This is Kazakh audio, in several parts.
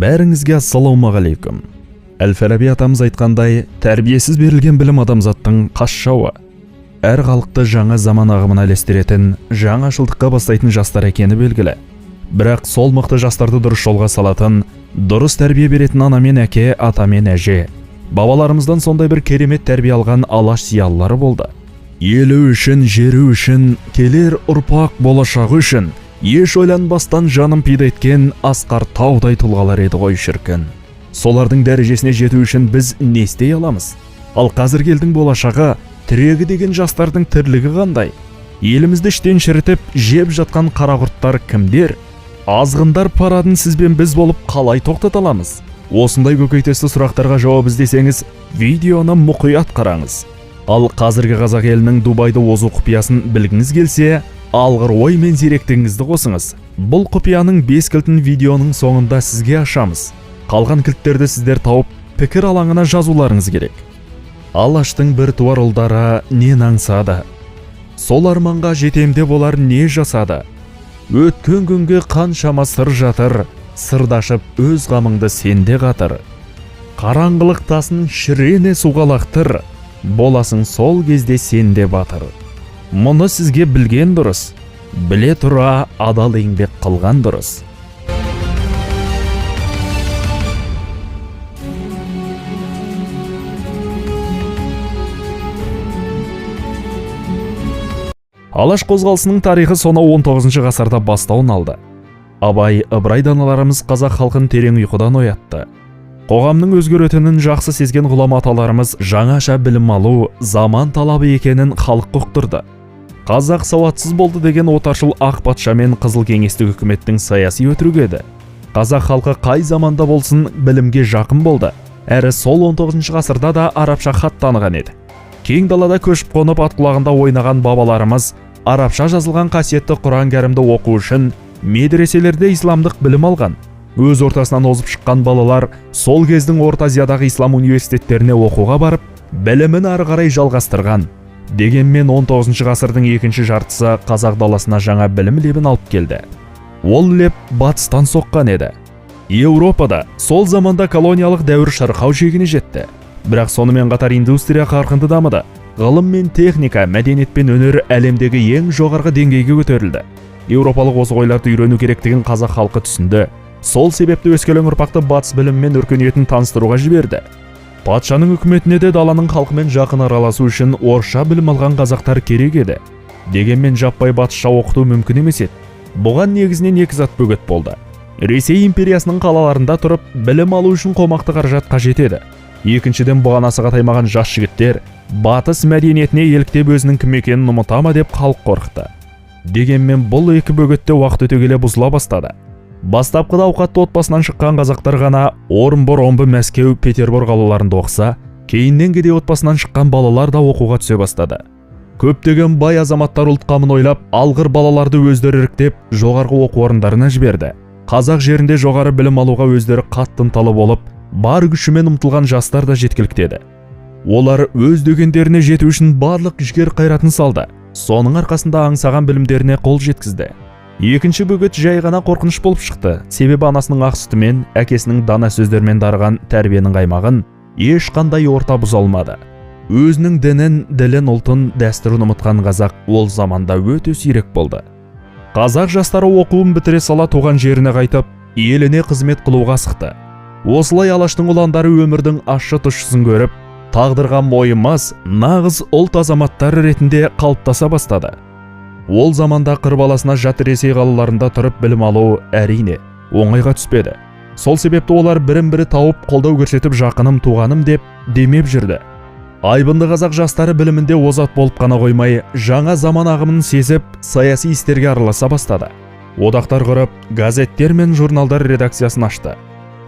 Бәріңізге ассалаумағалейкум. Әл-Фараби атамыз айтқандай, тәрбиесіз берілген білім адамзаттың қасшауы. Әр халықты жаңа заман ағымына ілестіретін, жаңашылдыққа бастайтын жастар екені белгілі. Бірақ сол мықты жастарды дұрыс жолға салатын, дұрыс тәрбие беретін ана мен әке, ата мен әже. Бабаларымыздан сондай бір керемет тәрбие алған алаш зиялылары болды. Елі үшін, жері үшін, келер ұрпақ болашағы үшін еш ойланбастан жанын пида еткен асқар таудай тұлғалар еді ғой шіркін. Солардың дәрежесіне жету үшін біз не істей аламыз? Ал қазіргі елдің болашағы, тірегі деген жастардың тірлігі қандай? Елімізді іштен шірітіп, жеп жатқан қара құрттар кімдер? Азғындар парадын сіз бен біз болып қалай тоқтата аламыз? Осындай көкейтесті сұрақтарға жауап іздесеңіз, видеоны мұқият қараңыз. Ал қазіргі қазақ елінің Дубайды озу құпиясын білгіңіз келсе, алғыр ой мен зеректігіңізді қосыңыз. Бұл құпияның 5 кілтін видеоның соңында сізге ашамыз. Қалған кілттерді сіздер тауып, пікір алаңына жазуларыңыз керек. Алаштың бір туар ұлдары не аңсады? Сол арманға жетемде болар не жасады? Өткен күнге қаншама сыр жатыр, сырдашып өз ғамыңды сенде қатыр. Қараңғылық тасын шірене суға лақтыр, боласың сол кезде сенде батыр. Мұны сізге білген дұрыс, біле тұра адал еңбек қылған дұрыс. Алаш қозғалысының тарихы сонау 19 ғасырда бастауын алды. Абай, Ыбырай даналарымыз қазақ халқын терең ұйқыдан оятты. Қоғамның өзгеретінін жақсы сезген ғұлама аталарымыз жаңаша білім алу заман талабы екенін халық ұқтырды. Қазақ сауатсыз болды деген отаршыл ақ патша мен қызыл кеңестік үкіметтің саяси өтірігі еді. Қазақ халқы қай заманда болсын білімге жақын болды. Әрі сол 19 ғасырда да арабша хат таныған еді. Кең далада көшіп қонып ат құлағында ойнаған бабаларымыз арабша жазылған қасиетті Құран кәрімді оқу үшін медреселерде исламдық білім алған. Өз ортасынан озып шыққан балалар сол кездің Орта Азиядағы ислам университеттеріне оқуға барып, білімін ары қарай жалғастырған. Дегенмен 19 ғасырдың екінші жартысы қазақ даласына жаңа білім лебін алып келді. Ол леп батыстан соққан еді. Еуропада сол заманда колониялық дәуір шарқау шегіне жетті. Бірақ сонымен қатар индустрия қарқынды дамыды. Ғылым мен техника, мәдениет пен өнер әлемдегі ең жоғарғы деңгейге көтерілді. Еуропалық осы ойларды үйрену керектігін қазақ халқы түсінді. Сол себепті өскелең ұрпақты батыс білім мен өркениетін таныстыруға жіберді. Патшаның үкіметіне де даланың халқымен жақын араласу үшін орысша білім алған қазақтар керек еді. Дегенмен жаппай батысша оқыту мүмкін емес еді. Бұған негізінен екі зат бөгет болды. Ресей империясының қалаларында тұрып, білім алу үшін қомақты қаражат қажет еді. Екіншіден, бұған асыға таймаған жас жігіттер батыс мәдениетіне еліктеп өзінің кім екенін ұмыта ма деп халық қорықты. Дегенмен бұл екі бөгетте уақыт өте келе бұзыла бастады. Бастапқыда ауқатты отбасынан шыққан қазақтар ғана Орынбор, Омбы, Мәскеу, Петербург қалаларында оқыса, кейіннен кедей отбасынан шыққан балалар да оқуға түсе бастады. Көптеген бай азаматтар ұлт қамын ойлап, алғыр балаларды өздері іріктеп, жоғарғы оқу орындарына жіберді. Қазақ жерінде жоғары білім алуға өздері қатты ынталы болып, бар күшімен ұмтылған жастар да жеткіліктеді. Олар өз дегендеріне жету үшін барлық жігер қайратын салды. Соның арқасында аңсаған білімдеріне қол жеткізді. Екінші бөгет жай ғана қорқыныш болып шықты. Себебі анасының ақ сүтімен, әкесінің дана сөздермен дарыған тәрбиенің қаймағын ешқандай орта бұза алмады. Өзінің дінін, ділін, ұлтын, дәстүрін ұмытқан қазақ ол заманда өте сирек болды. Қазақ жастары оқуын бітіре сала туған жеріне қайтып, еліне қызмет қылуға асықты. Осылай алаштың ұландары өмірдің ащы тұщысын көріп, тағдырға мойымас, нағыз ұлт азаматтары ретінде қалыптаса бастады. Ол заманда қыр баласына жат Ресей қалаларында тұрып білім алу әрине оңайға түспеді. Сол себепті олар бірін-бірі тауып, қолдау көрсетіп жақыным, туғаным деп демеп жүрді. Айбынды қазақ жастары білімінде озат болып қана қоймай, жаңа заман ағымын сезіп, саяси істерге араласа бастады. Одақтар құрып, газеттер мен журналдар редакциясын ашты.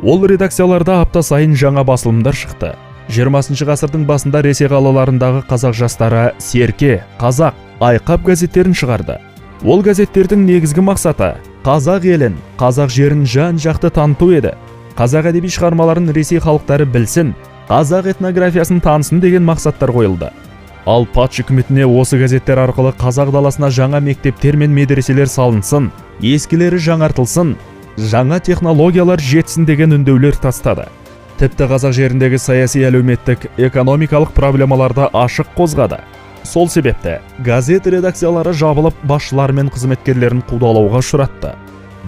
Ол редакцияларда апта сайын жаңа басылымдар шықты. 20 ғасырдың басында Ресей қалаларындағы қазақ жастары Серке, Қазақ, Айқап газеттерін шығарды. Ол газеттердің негізгі мақсаты қазақ елін, қазақ жерін жан-жақты таныту еді. Қазақ әдеби шығармаларын Ресей халықтары білсін, қазақ этнографиясын танысын деген мақсаттар қойылды. Ал патша үкіметіне осы газеттер арқылы қазақ даласына жаңа мектептер мен медреселер салынсын, ескілері жаңартылсын, жаңа технологиялар жетсін деген үндеулер тастады. Тіпті қазақ жеріндегі саяси, әлеуметтік, экономикалық проблемаларды ашық қозғады. Сол себепті газет редакциялары жабылып, басшылар мен қызметкерлерін қудалауға ұшыратты.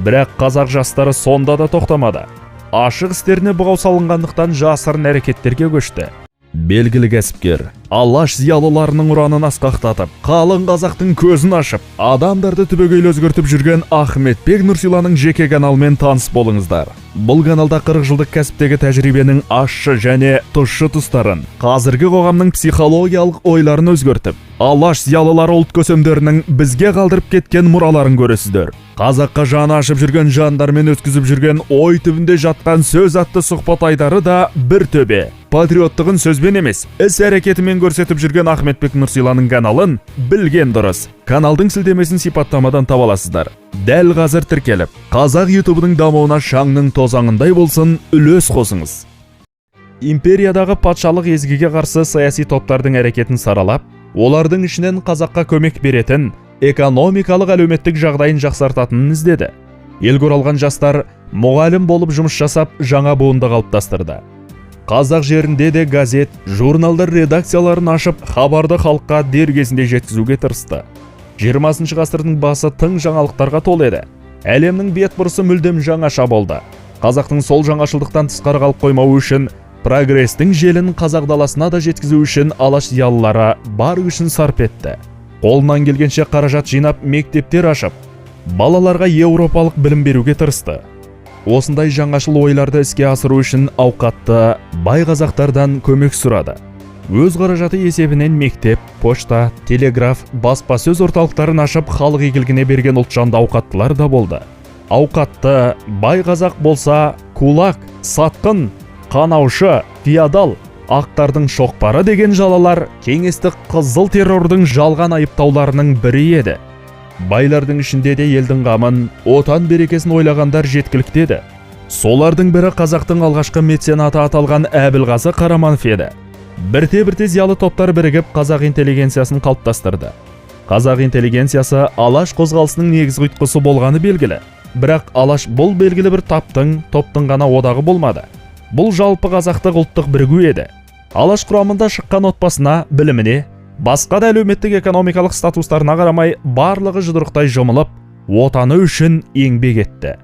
Бірақ қазақ жастары сонда да тоқтамады. Ашық істеріне бұғау салынғандықтан жасырын әрекеттерге көшті. Белгілі кәсіпкер Алаш зиялыларының ұранын асқақтатып, қалың қазақтың көзін ашып, адамдарды түбегейлі өзгертіп жүрген Ахметбек Нұрсиланың жеке каналымен таныс болыңыздар. Бұл каналда 40 жылдық кәсіптегі тәжірибенің ащы және тұщы тұстарын, қазіргі қоғамның психологиялық ойларын өзгертіп, Алаш зиялылары ұлт көсемдерінің бізге қалдырып кеткен мұраларын көресіздер. Қазаққа жаны ашып жүрген жандармен өткізіп жүрген ой түбінде жатқан сөз атты сұхбат айдары да бір төбе. Патриоттығын сөзбен емес, іс әрекетімен көрсетіп жүрген Ахметбек Нұрсиланың каналын білген дұрыс. Каналдың сілтемесін сипаттамадан таба аласыздар. Дәл қазір тіркеліп, қазақ ютубының дамуына шаңның тозаңындай болсын, үлес қосыңыз. Империядағы патшалық езгіге қарсы саяси топтардың әрекетін саралап, олардың ішінен қазаққа көмек беретін, экономикалық әлеуметтік жағдайын жақсартатынын іздеді. Елге оралған жастар мұғалім болып жұмыс жасап, жаңа буынды қалыптастырды. Қазақ жерінде де газет, журналдар редакцияларын ашып, хабарды халыққа дер кезінде жеткізуге тырысты. 20 ғасырдың басы тың жаңалықтарға толы еді. Әлемнің бетбұрысы мүлдем жаңаша болды. Қазақтың сол жаңашылдықтан тысқары қалып қоймауы үшін, прогрестің желін қазақ даласына да жеткізу үшін Алаш зиялылары бар күшін сарп етті. Қолынан келгенше қаражат жинап, мектептер ашып, балаларға еуропалық білім беруге тырысты. Осындай жаңашыл ойларды іске асыру үшін ауқатты бай қазақтардан көмек сұрады. Өз қаражаты есебінен мектеп, пошта, телеграф, баспасөз орталықтарын ашып, халық игілігіне берген ұлтжанды ауқаттылар да болды. Ауқатты бай қазақ болса, кулак, сатқын, қанаушы, феодал, ақтардың шоқпары деген жалалар кеңестік қызыл террордың жалған айыптауларының бірі еді. Байлардың ішінде де елдің қамын, отан берекесін ойлағандар жеткілікті еді. Солардың бірі қазақтың алғашқы меценаты аталған Әбілғазы Қараманов еді. Бірте-бірте зиялы топтар бірігіп қазақ интеллигенциясын қалыптастырды. Қазақ интеллигенциясы Алаш қозғалысының негізгі ұйытқысы болғаны белгілі. Бірақ Алаш бұл белгілі бір топтың ғана одағы болмады. Бұл жалпы қазақтық ұлттық бірігу еді. Алаш құрамында шыққан отбасына, біліміне, басқа да әлеуметтік экономикалық статустарына қарамай барлығы жұдырықтай жұмылып, отаны үшін еңбек етті.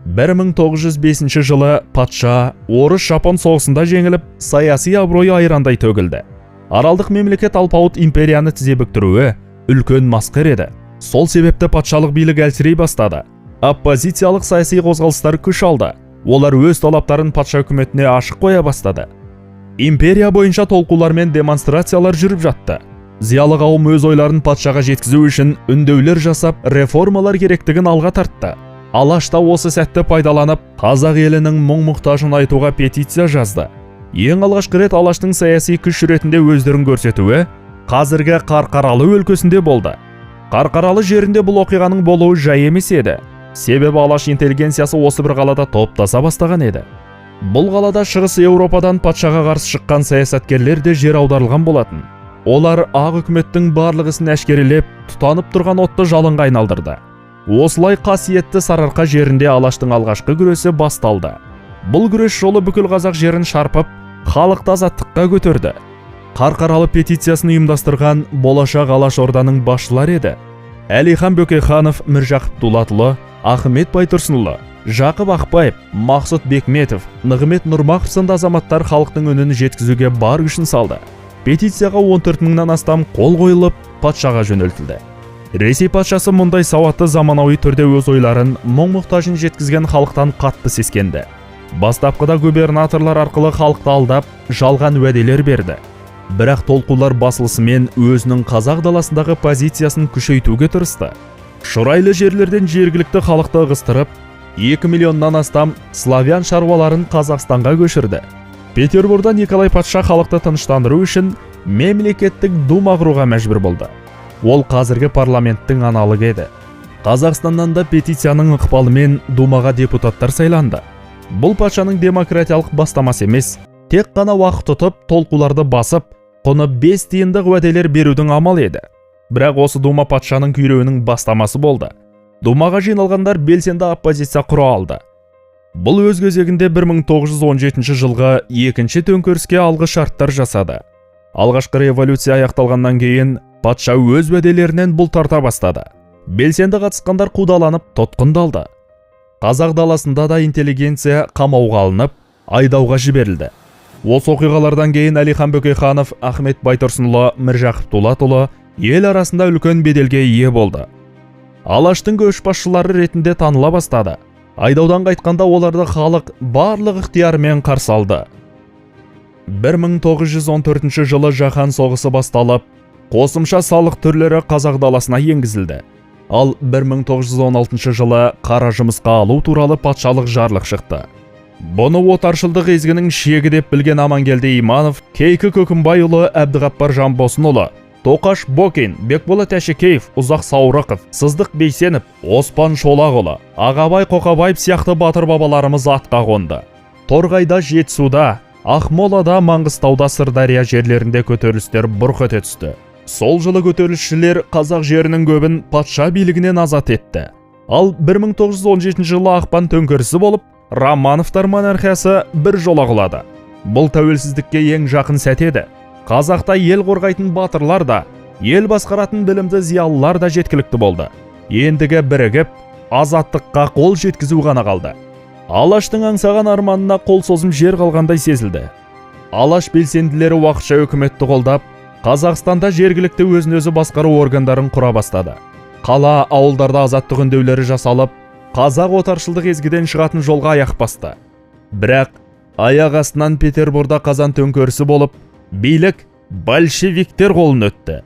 1905 жылы патша орыс-жапон соғысында жеңіліп, саяси абыройы айрандай төгілді. Аралдық мемлекет алпауыт империяны тізе бүктіруі үлкен масқыр еді. Сол себепті патшалық билік әлсірей бастады. Оппозициялық саяси қозғалыстар күш алды. Олар өз талаптарын патша үкіметіне ашық қоя бастады. Империя бойынша толқулар мен демонстрациялар жүріп жатты. Зиялы қауым өз ойларын патшаға жеткізу үшін үндеулер жасап, реформалар керектігін алға тартты. Алаш та осы сәтті пайдаланып, қазақ елінің мұң-мұқтажын айтуға петиция жазды. Ең алғашқы рет Алаштың саяси күш ретінде өздерін көрсетуі қазіргі Қарқаралы өлкесінде болды. Қарқаралы жерінде бұл оқиғаның болуы жай емес еді. Себебі Алаш интеллигенциясы осы бір қалада топтаса бастаған еді. Бұл қалада Шығыс Еуропадан патшаға қарсы шыққан саясаткерлер де жер аударылған болатын. Олар ақ үкіметтің барлық ісін әшкерелеп, тұтанып тұрған отты жалынға айналдырды. Осылай қасиетті Сарыарқа жерінде Алаштың алғашқы күресі басталды. Бұл күрес жолы бүкіл қазақ жерін шарпып, халықты азаттыққа көтерді. Қарқаралы петициясын ұйымдастырған болашақ Алаш орданың басшылары еді. Әлихан Бөкейханов, Міржақып Дулатұлы, Ахмет Байтұрсынұлы, Жақып Ақбаев, Мақсұт Бекметов, Нығмет Нұрмақов сынды азаматтар халықтың үнін жеткізуге бар күшін салды. Петицияға 14 мыңнан астам қол қойылып, патшаға жөнелтілді. Ресей патшасы мұндай сауатты заманауи түрде өз ойларын, мұң-мұқтажын жеткізген халықтан қатты сескенді. Бастапқыда губернаторлар арқылы халықты алдап, жалған уәделер берді. Бірақ толқулар басылысымен өзінің қазақ даласындағы позициясын күшейтуге тырысты. Шұрайлы жерлерден жергілікті халықты ығыстырып, 2 миллионнан астам славян шаруаларын Қазақстанға көшірді. Петербургда Николай патша халықты тыныштандыру үшін мемлекеттік дума құруға мәжбүр болды. Ол қазіргі парламенттің аналығы еді. Қазақстаннан да петицияның ықпалымен думаға депутаттар сайланды. Бұл патшаның демократиялық бастамасы емес, тек қана уақыт тұтып, толқуларды басып, құны 5 тиындық уәделер берудің амалы еді. Бірақ осы дума патшаның күйреуінің бастамасы болды. Думаға жиналғандар белсенді оппозиция құра алды. Бұл өз кезегінде 1917 жылғы екінші төңкеріске алғы шарттар жасады. Алғашқы революция аяқталғаннан кейін патша өз уәделерінен бұлтарта бастады. Белсенді қатысқандар қудаланып тұтқындалды. Қазақ даласында да интеллигенция қамауға алынып, айдауға жіберілді. Осы оқиғалардан кейін Әлихан Бөкейханов, Ахмет Байтұрсынұлы, Міржақып Дулатұлы ел арасында үлкен беделге ие болды. Алаштың көшбасшылары ретінде таныла бастады. Айдаудан қайтқанда оларды халық барлық ықтиярымен қарсы алды. 1914 жылы жаһан соғысы басталып, қосымша салық түрлері қазақ даласына енгізілді. Ал 1916 жылы қара жұмысқа алу туралы патшалық жарлық шықты. Бұны отаршылдық езгінің шегі деп білген Амангелді Иманов, Кейкі Көкімбайұлы, Әбдіғаппар Жанбосынұлы, Тоқаш Бокин, Бекболат Әшекеев, Ұзақ Саурықов, Сыздық Бейсенов, Оспан Шолағұлы, Ағабай Қоқабаев сияқты батыр бабаларымыз атқа қонды. Торғайда, Жетісуда, Ақмолада, Маңғыстауда, Сырдария жерлерінде көтерілістер бұрқ ете түсті. Сол жылы көтерілісшілер қазақ жерінің көбін патша билігінен азат етті. Ал 1917 жылы ақпан төңкерісі болып, Романовтар монархиясы бір жола құлады. Бұл тәуелсіздікке ең жақын сәт еді. Қазақта ел қорғайтын батырлар да, ел басқаратын білімді зиялылар да жеткілікті болды. Ендігі бірігіп, азаттыққа қол жеткізу ғана қалды. Алаштың аңсаған арманына қол созым жер қалғандай сезілді. Алаш белсенділері уақытша үкіметті қолдап, Қазақстанда жергілікті өзін-өзі басқару органдарын құра бастады. Қала, ауылдарда азаттық үндеулері жасалып, қазақ отаршылдық езгіден шығатын жолға аяқ басты. Бірақ аяқ астынан Петерборда қазан төңкерісі болып, билік большевиктер қолын өтті.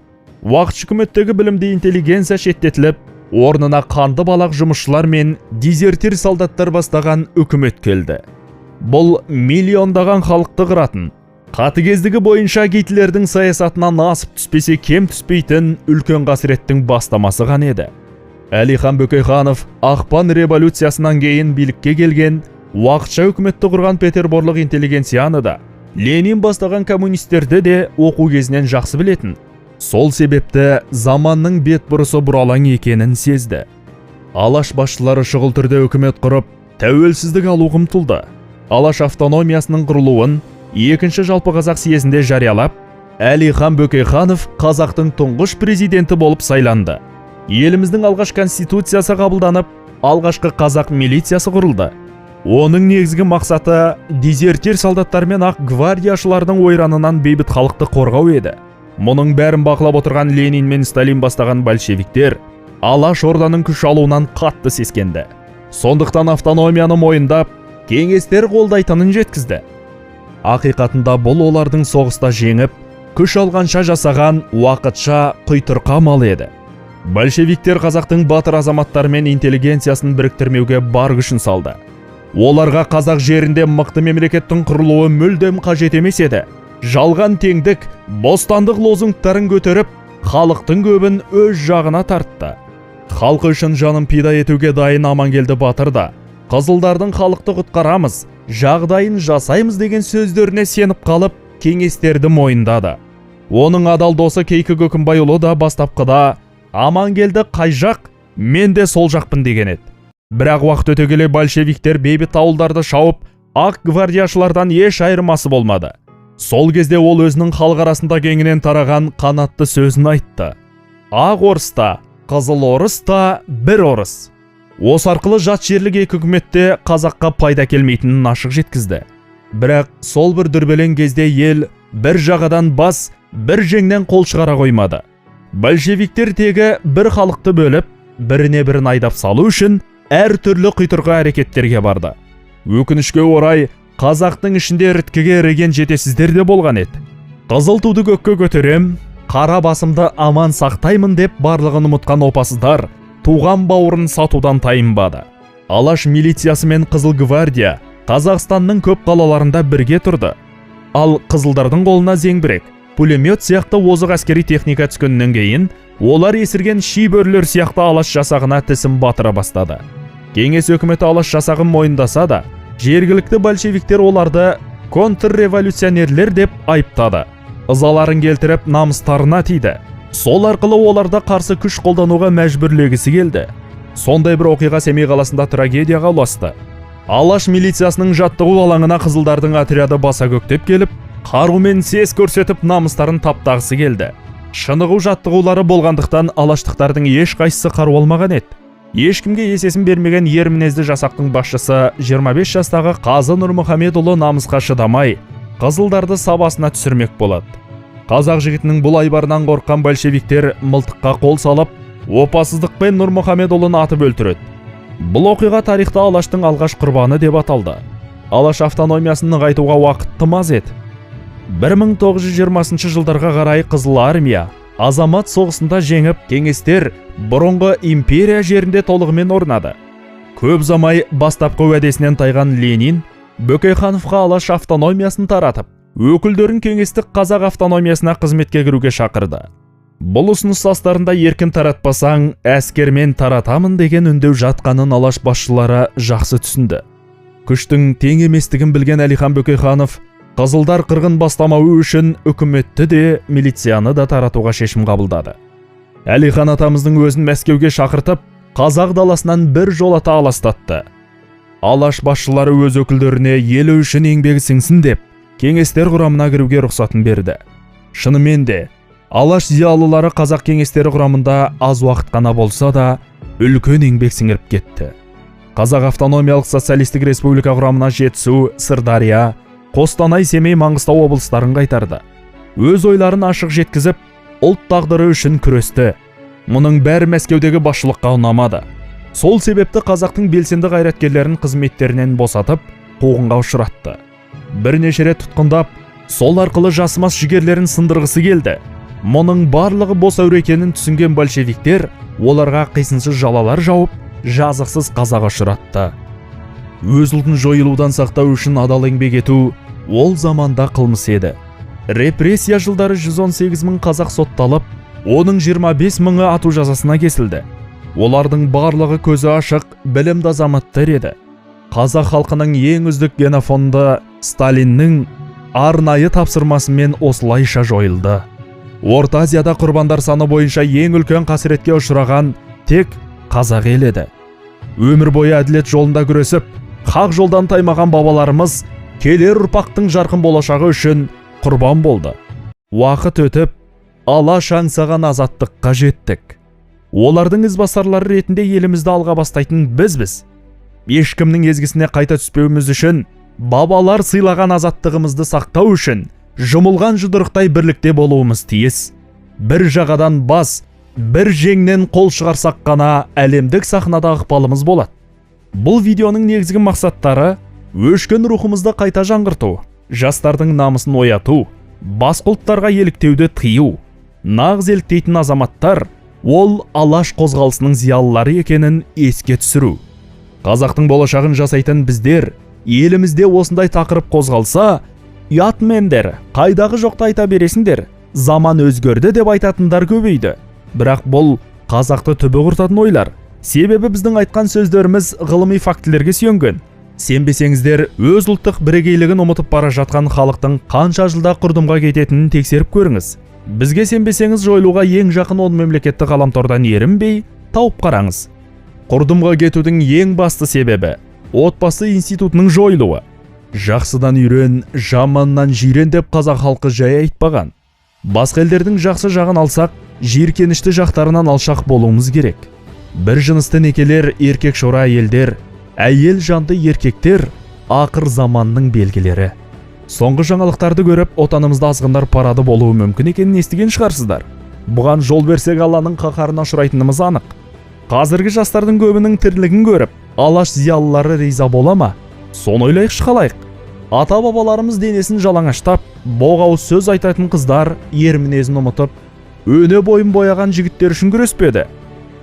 Уақытша үкіметтегі білімді интеллигенция шеттетіліп, орнына қанды балақ жұмысшылар мен дезертир солдаттар бастаған үкімет келді. Бұл миллиондаған халықты қыратын, қатыгездігі бойынша Гитлердің саясатынан асып түспесе кем түспейтін үлкен қасіреттің бастамасы ғана еді. Әлихан Бөкейханов ақпан революциясынан кейін билікке келген, уақытша үкіметті құрған петерборлық интеллигенцияны да, Ленин бастаған коммунистерді де оқу кезінен жақсы білетін. Сол себепті заманның бет бұрысы бұралаң екенін сезді. Алаш басшылары шұғыл түрде үкімет құрып, тәуелсіздік алуға ұмтылды. Алаш автономиясының құрылуын екінші жалпы қазақ съезінде жариялап, Әлихан Бөкейханов қазақтың тұңғыш президенті болып сайланды. Еліміздің алғаш конституциясы қабылданып, алғашқы қазақ милициясы құрылды. Оның негізгі мақсаты дезертир солдаттар мен ақ гвардияшылардың ойранынан бейбіт халықты қорғау еді. Мұның бәрін бақылап отырған Ленин мен Сталин бастаған большевиктер Алаш орданың күш алуынан қатты сескенді. Сондықтан автономияны мойындап, кеңестер қолдайтынын жеткізді. Ақиқатында бұл олардың соғыста жеңіп, күш алғанша жасаған уақытша құйтырқа малы еді. Большевиктер қазақтың батыр азаматтары мен интеллигенциясын біріктірмеуге бар күшін салды. Оларға қазақ жерінде мықты мемлекеттің құрылуы мүлдем қажет емес еді. Жалған теңдік, бостандық лозунгтарын көтеріп, халықтың көбін өз жағына тартты. Халқы үшін жанын пида етуге дайын Амангелді батыр да, қызылдардың халықты құтқарамыз, жағдайын жасаймыз деген сөздеріне сеніп қалып, кеңестерді мойындады. Оның адал досы Кейкі Көкімбайұлы да бастапқыда Амангелді қай жақ, мен де сол жақпын деген еді. Бірақ уақыт өте келе большевиктер бейбіт ауылдарды шауып, ақ гвардияшылардан еш айырмасы болмады. Сол кезде ол өзінің халық арасында кеңінен тараған қанатты сөзін айтты. Ақ орыс та, қызыл орыс та бір орыс. Осы арқылы жат жерлік екі үкіметте қазаққа пайда келмейтінін ашық жеткізді. Бірақ сол бір дүрбелең кезде ел бір жағадан бас, бір жеңнен қол шығара қоймады. Большевиктер тегі бір халықты бөліп, біріне бірін айдап салу үшін әр түрлі құйтырғы әрекеттерге барды. Өкінішке орай, қазақтың ішінде іріткіге іріген жетесіздер де болған еді. Қызыл туды көкке көтерем, қара басымды аман сақтаймын деп барлығын ұмытқан опасыздар туған бауырын сатудан тайынбады. Алаш милициясы мен Қызыл гвардия Қазақстанның көп қалаларында бірге тұрды. Ал қызылдардың қолына зеңбірек, пулемет сияқты озық әскери техника түскеннен кейін, олар есірген шибөрлер сияқты алаш жасағына тісім батыра бастады. Кеңес өкіметі алаш жасағын мойындаса да, жергілікті большевиктер оларды контрреволюционерлер деп айыптады. Ызаларын келтіріп намыстарына тиді. Сол арқылы оларда қарсы күш қолдануға мәжбүрлегісі келді. Сондай бір оқиға Семей қаласында трагедияға ұласты. Алаш милициясының жаттығу алаңына қызылдардың отряды баса көктеп келіп, қарумен сес көрсетіп намыстарын таптағысы келді. Шынығу жаттығулары болғандықтан алаштықтардың ешқайсысы қару алмаған еді. Ешкімге есесін бермеген ер мінезді жасақтың басшысы 25 жастағы Қазы Нұрмұхамедұлы намысқа шыдамай, қызылдарды сабасына түсірмек болады. Қазақ жігітінің бұл айбарынан қорыққан большевиктер мылтыққа қол салып, опасыздықпен Нұрмұхамедұлын атып өлтіреді. Бұл оқиға тарихта алаштың алғаш құрбаны деп аталды. Алаш автономиясын нығайтуға уақыт тым аз еді. 1920 жылдарға қарай Қызыл армия азамат соғысында жеңіп, кеңестер бұрынғы империя жерінде толығымен орнады. Көп замай бастапқы уәдесінен тайған Ленин Бөкейхановқа алаш автономиясын таратып, өкілдерін кеңестік қазақ автономиясына қызметке кіруге шақырды. Бұл ұсыныс астарында еркін таратпасаң, әскермен таратамын деген үндеу жатқанын алаш басшылары жақсы түсінді. Күштің тең еместігін білген Әлихан Бөкейханов қызылдар қырғын бастамауы үшін үкіметті де, милицияны да таратуға шешім қабылдады. Әлихан атамыздың өзін Мәскеуге шақыртып, қазақ даласынан бір жолата аластатты. Алаш басшылары өз өкілдеріне елі үшін еңбегі сіңсін деп, кеңестер құрамына кіруге рұқсатын берді. Шынымен де, алаш зиялылары қазақ кеңестері құрамында аз уақыт қана болса да, үлкен еңбек сіңіріп кетті. Қазақ автономиялық социалистік республика құрамына Жетісу, Сырдария, Қостанай, Семей, Маңғыстау облыстарын қайтарды. Өз ойларын ашық жеткізіп, ұлт тағдыры үшін күресті. Мұның бәрі Мәскеудегі басшылыққа ұнамады. Сол себепті қазақтың белсенді қайраткерлерін қызметтерінен босатып, қуғынға ұшыратты. Бірнеше рет тұтқындап, сол арқылы жасымас жігерлерін сындырғысы келді. Мұның барлығы бос әуре екенін түсінген большевиктер оларға қисынсыз жалалар жауып, жазықсыз қазаға ұшыратты. Өз ұлтын жойылудан сақтау үшін адал еңбек ету ол заманда қылмыс еді. Репрессия жылдары 118 мың қазақ сотталып, оның 25 мыңы ату жазасына кесілді. Олардың барлығы көзі ашық, білімді азаматтар еді. Қазақ халқының ең үздік генофонды Сталиннің арнайы тапсырмасымен осылайша жойылды. Орта Азияда құрбандар саны бойынша ең үлкен қасіретке ұшыраған тек қазақ елі еді. Өмір бойы әділет жолында күресіп, хақ жолдан таймаған бабаларымыз келер ұрпақтың жарқын болашағы үшін құрбан болды. Уақыт өтіп, алаш аңсаған азаттыққа жеттік. Олардың ізбасарлары ретінде елімізді алға бастайтын бізбіз. Ешкімнің езгісіне қайта түспеуіміз үшін, бабалар сыйлаған азаттығымызды сақтау үшін жұмылған жұдырықтай бірлікте болуымыз тиіс. Бір жағадан бас, бір жеңнен қол шығарсақ қана әлемдік сахнада ықпалымыз болады. Бұл видеоның негізгі мақсаттары өшкен рухымызды қайта жаңғырту, жастардың намысын ояту, басқа ұлттарға еліктеуді тыю. Нағыз еліктейтін азаматтар ол алаш қозғалысының зиялылары екенін еске түсіру. Қазақтың болашағын жасайтын біздер елімізде осындай тақырып қозғалса, ұятмендер, қайдағы жоқты айта бересіңдер, заман өзгерді деп айтатындар көбейді. Бірақ бұл қазақты түбі құртатын ойлар. Себебі біздің айтқан сөздеріміз ғылыми фактілерге сүйенген. Сенбесеңіздер, өз ұлттық бірегейлігін ұмытып бара жатқан халықтың қанша жылда құрдымға кететінін тексеріп көріңіз. Бізге сенбесеңіз, жойылуға ең жақын 10 мемлекетті ғаламтордан ерінбей тауып қараңыз. Құрдымға кетудің ең басты себебі отбасы институтының жойылуы. Жақсыдан үйрен, жаманнан жирен деп қазақ халқы жай айтпаған. Басқа елдердің жақсы жағын алсақ, жиіркенішті жақтарынан алшақ болуымыз керек. Бір жынысты некелер, еркек шора әйелдер, әйел жанды еркектер ақыр заманның белгілері. Соңғы жаңалықтарды көріп, отанымызда азғындар парады болуы мүмкін екенін естіген шығарсыздар. Бұған жол берсек, Алланың қаһарына ұшырайтынымыз анық. Қазіргі жастардың көбінің тірлігін көріп, алаш зиялылары риза бола ма? Соны ойлайықшы қалайық. Ата-бабаларымыз денесін жалаңаштап, боғауыз сөз айтатын қыздар ер мінезін ұмытып, өне бойын бояған жігіттер үшін күреспеді.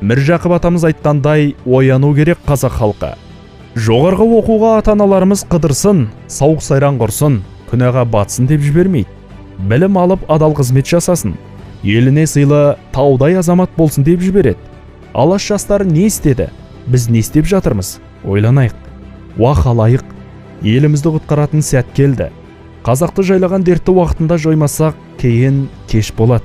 Міржақып атамыз айтқандай, ояну керек қазақ халқы. Жоғарғы оқуға ата-аналарымыз қыдырсын, сауық сайран құрсын, күнәға батсын деп жібермейді. Білім алып адал қызмет жасасын, еліне сыйлы таудай азамат болсын деп жібереді. Алаш жастары не істеді? Біз не істеп жатырмыз? Ойланайық. Уа халайық, елімізді құтқаратын сәт келді. Қазақты жайлаған дертті уақытында жоймасақ, кейін кеш болады.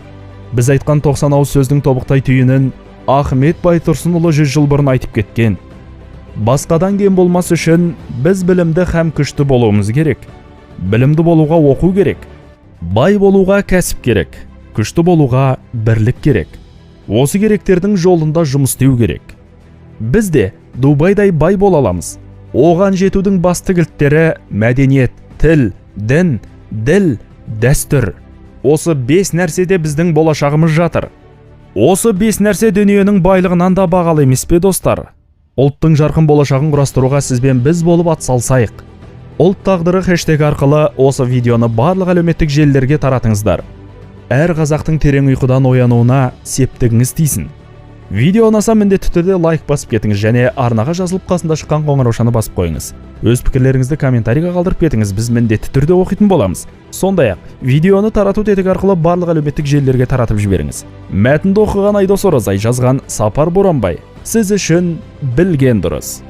Біз айтқан 90 ауыз сөздің тобықтай түйінін Ахмет Байтұрсынұлы 100 жыл бұрын айтып кеткен. Басқадан кем болмас үшін біз білімді һәм күшті болуымыз керек. Білімді болуға оқу керек. Бай болуға кәсіп керек. Күшті болуға бірлік керек. Осы керектердің жолында жұмыс істеу керек. Біз де Дубайдай бай бола аламыз. Оған жетудің басты кілттері мәдениет, тіл, дін, діл, дәстүр. Осы 5 нәрседе біздің болашағымыз жатыр. Осы 5 нәрсе дүниенің байлығынан да бағалы емес пе, достар? Ұлттың жарқын болашағын құрастыруға сізбен біз болып атсалысайық. Ұлт тағдыры хэштегі арқылы осы видеоны барлық әлеуметтік желілерге таратыңыздар. Әр қазақтың терең ұйқыдан оянуына септігіңіз тисін. Видео ұнаса міндетті түрде лайк басып кетіңіз және арнаға жазылып қасында шыққан қоңыраушаны басып қойыңыз. Өз пікірлеріңізді комментарийға қалдырып кетіңіз, біз міндетті түрде оқитын боламыз. Сондай-ақ, видеоны тарату тетігі арқылы барлық әлеуметтік желілерге таратып жіберіңіз. Мәтінді оқыған Айдос Оразай, жазған Сапар Боранбай. Сіз үшін білген дұрыс.